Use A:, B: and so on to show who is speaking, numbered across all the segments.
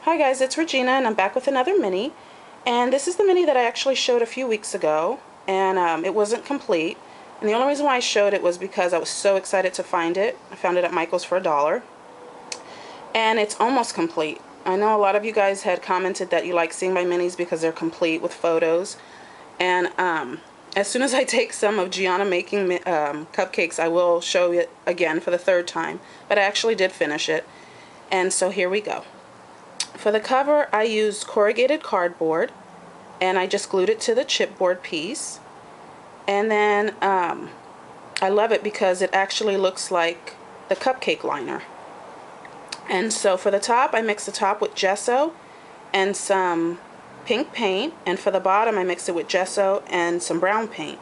A: Hi guys, it's Regina and I'm back with another mini, and this is the mini that I actually showed a few weeks ago, and it wasn't complete, and the only reason why I showed it was because I was so excited to find it. I found it at Michael's for $1, and it's almost complete. I know a lot of you guys had commented that you like seeing my minis because they're complete with photos, and as soon as I take some of Gianna making cupcakes, I will show it again for the third time, but I actually did finish it, and so here we go. For the cover, I used corrugated cardboard, and I just glued it to the chipboard piece. And then I love it because it actually looks like the cupcake liner. And so for the top, I mixed the top with gesso and some pink paint, and for the bottom, I mixed it with gesso and some brown paint.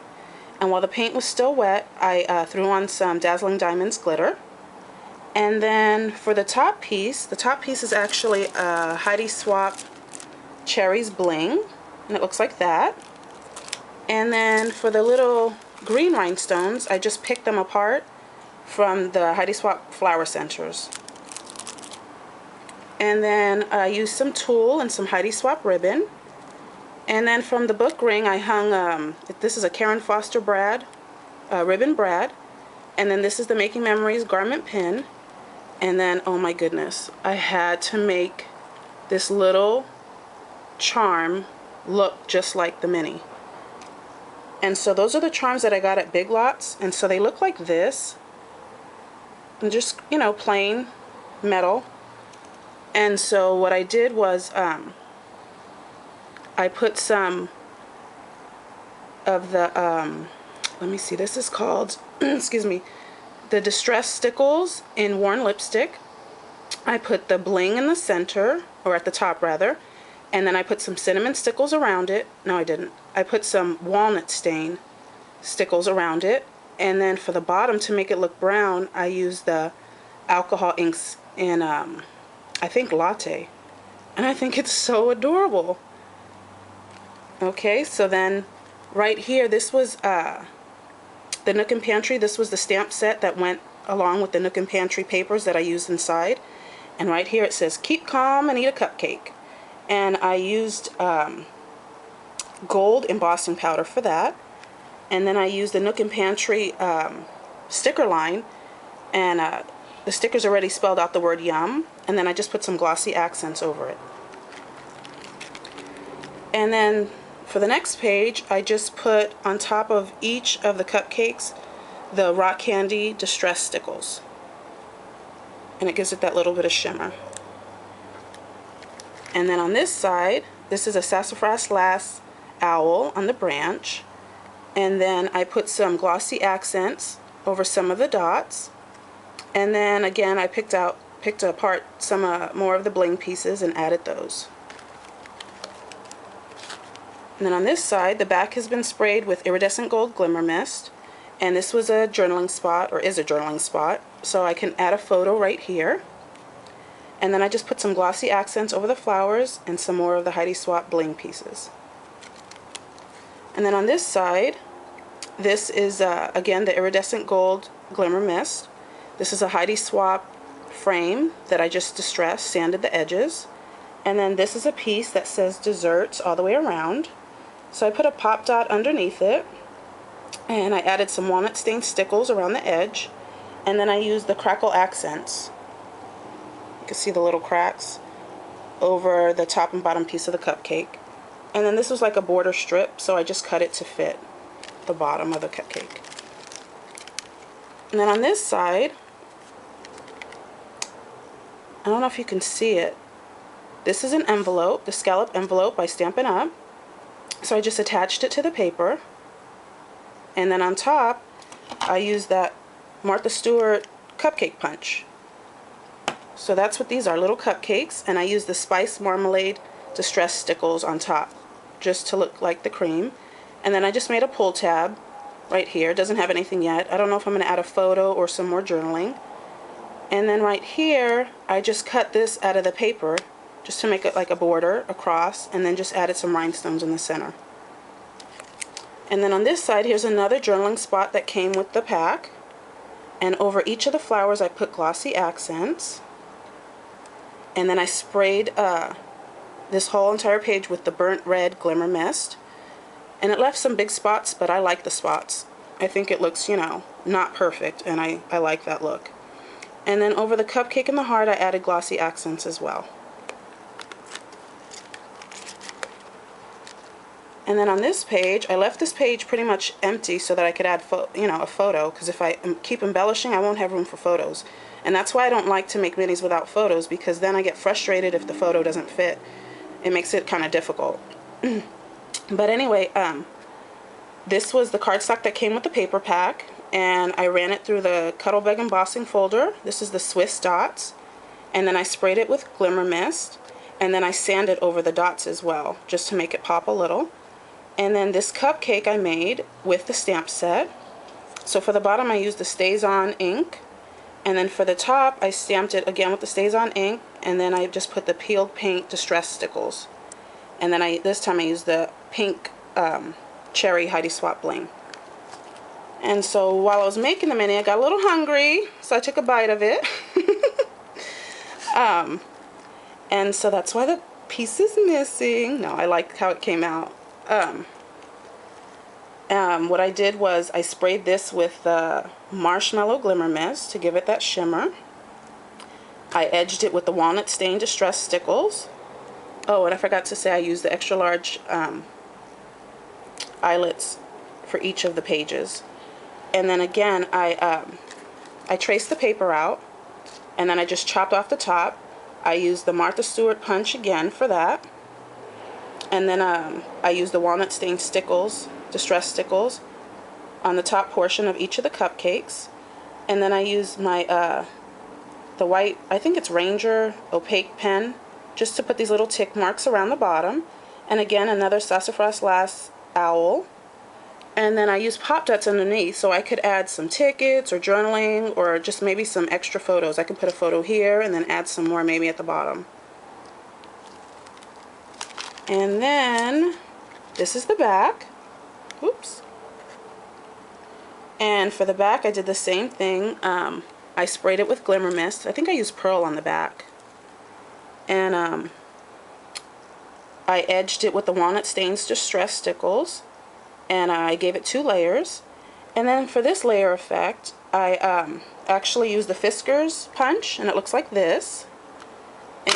A: And while the paint was still wet, I threw on some Dazzling Diamonds glitter. And then for the top piece is actually a Heidi Swapp Cherries Bling, and it looks like that. And then for the little green rhinestones, I just picked them apart from the Heidi Swapp Flower Centers. And then I used some tulle and some Heidi Swapp ribbon. And then from the book ring, I hung, this is a Karen Foster Brad, ribbon brad. And then this is the Making Memories garment pin. And then, oh my goodness, I had to make this little charm look just like the mini. And so those are the charms that I got at Big Lots. And so they look like this. And just, you know, plain metal. And so what I did was I put some of the, let me see, this is called, excuse me, the Distressed Stickles in Worn Lipstick. I put the bling in the center, or at the top rather, and then I put some cinnamon stickles around it. No, I didn't. I put some walnut stain stickles around it, and then for the bottom, to make it look brown, I used the alcohol inks in, I think, Latte. And I think it's so adorable. Okay, so then right here, this was the Nook and Pantry. This was the stamp set that went along with the Nook and Pantry papers that I used inside. And right here it says, "Keep calm and eat a cupcake." And I used gold embossing powder for that. And then I used the Nook and Pantry sticker line. And the stickers already spelled out the word yum. And then I just put some glossy accents over it. And then for the next page, I just put on top of each of the cupcakes the Rock Candy Distress Stickles. And it gives it that little bit of shimmer. And then on this side, this is a Sassafras Lass owl on the branch. And then I put some glossy accents over some of the dots. And then again, I picked apart some more of the bling pieces and added those. And then on this side, the back has been sprayed with iridescent gold glimmer mist, and this was a journaling spot, or is a journaling spot, so I can add a photo right here. And then I just put some glossy accents over the flowers and some more of the Heidi Swapp bling pieces. And then on this side, this is again the iridescent gold glimmer mist. This is a Heidi Swapp frame that I just distressed, sanded the edges. And then this is a piece that says desserts all the way around. So I put a pop dot underneath it, and I added some walnut stained stickles around the edge, and then I used the crackle accents. You can see the little cracks over the top and bottom piece of the cupcake. And then this was like a border strip, so I just cut it to fit the bottom of the cupcake. And then on this side, I don't know if you can see it, this is an envelope, the scallop envelope by Stampin' Up. So I just attached it to the paper, and then on top I used that Martha Stewart cupcake punch. So that's what these are, little cupcakes, and I used the Spice Marmalade Distress Stickles on top just to look like the cream. And then I just made a pull tab right here. It doesn't have anything yet. I don't know if I'm going to add a photo or some more journaling. And then right here I just cut this out of the paper just to make it like a border across, and then just added some rhinestones in the center. And then on this side, here's another journaling spot that came with the pack. And over each of the flowers, I put glossy accents. And then I sprayed this whole entire page with the burnt red glimmer mist. And it left some big spots, but I like the spots. I think it looks, you know, not perfect, and I like that look. And then over the cupcake and the heart, I added glossy accents as well. And then on this page, I left this page pretty much empty so that I could add, a photo, because if I keep embellishing, I won't have room for photos. And that's why I don't like to make minis without photos, because then I get frustrated if the photo doesn't fit. It makes it kind of difficult. But anyway, this was the cardstock that came with the paper pack, and I ran it through the Cuttlebug embossing folder. This is the Swiss dots. And then I sprayed it with glimmer mist, and then I sanded over the dots as well, just to make it pop a little. And then this cupcake I made with the stamp set. So for the bottom I used the Stays On ink, and then for the top I stamped it again with the Stays On ink, and then I just put the peeled paint distress stickles. And then this time I used the pink cherry Heidi Swap bling. And so while I was making the mini, I got a little hungry, so I took a bite of it. And so that's why the piece is missing. No, I like how it came out. What I did was I sprayed this with the marshmallow glimmer mist to give it that shimmer. I edged it with the walnut stain distress stickles. Oh, and I forgot to say I used the extra large eyelets for each of the pages. And then again, I traced the paper out, and then I just chopped off the top. I used the Martha Stewart punch again for that. And then I used the walnut stain stickles, distress stickles, on the top portion of each of the cupcakes. And then I used my the white, I think it's Ranger opaque pen, just to put these little tick marks around the bottom. And again, another Sassafras Lass owl. And then I used pop dots underneath, so I could add some tickets or journaling, or just maybe some extra photos. I could put a photo here and then add some more maybe at the bottom. And then this is the back. Oops. And for the back I did the same thing. I sprayed it with glimmer mist. I think I used pearl on the back. And I edged it with the walnut stains distress stickles. And I gave it 2 layers. And then for this layer effect, I actually used the Fiskars punch, and it looks like this.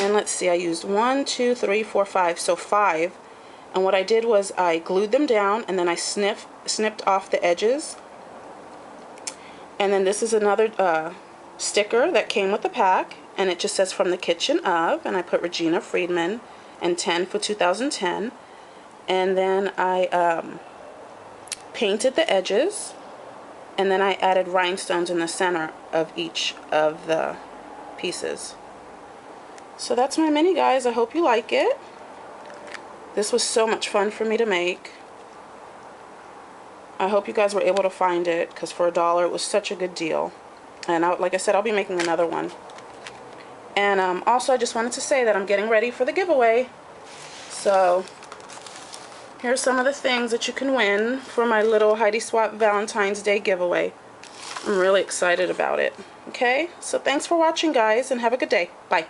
A: And let's see, I used 1, 2, 3, 4, 5, so 5. And what I did was I glued them down, and then I snipped off the edges. And then this is another sticker that came with the pack, and it just says from the kitchen of, and I put Regina Friedman and 10 for 2010. And then I painted the edges, and then I added rhinestones in the center of each of the pieces. So that's my mini, guys. I hope you like it. This was so much fun for me to make. I hope you guys were able to find it, because for $1 it was such a good deal. And like I said, I'll be making another one. And also I just wanted to say that I'm getting ready for the giveaway. So here's some of the things that you can win for my little Heidi Swap Valentine's Day giveaway. I'm really excited about it. Okay? So thanks for watching, guys, and have a good day. Bye.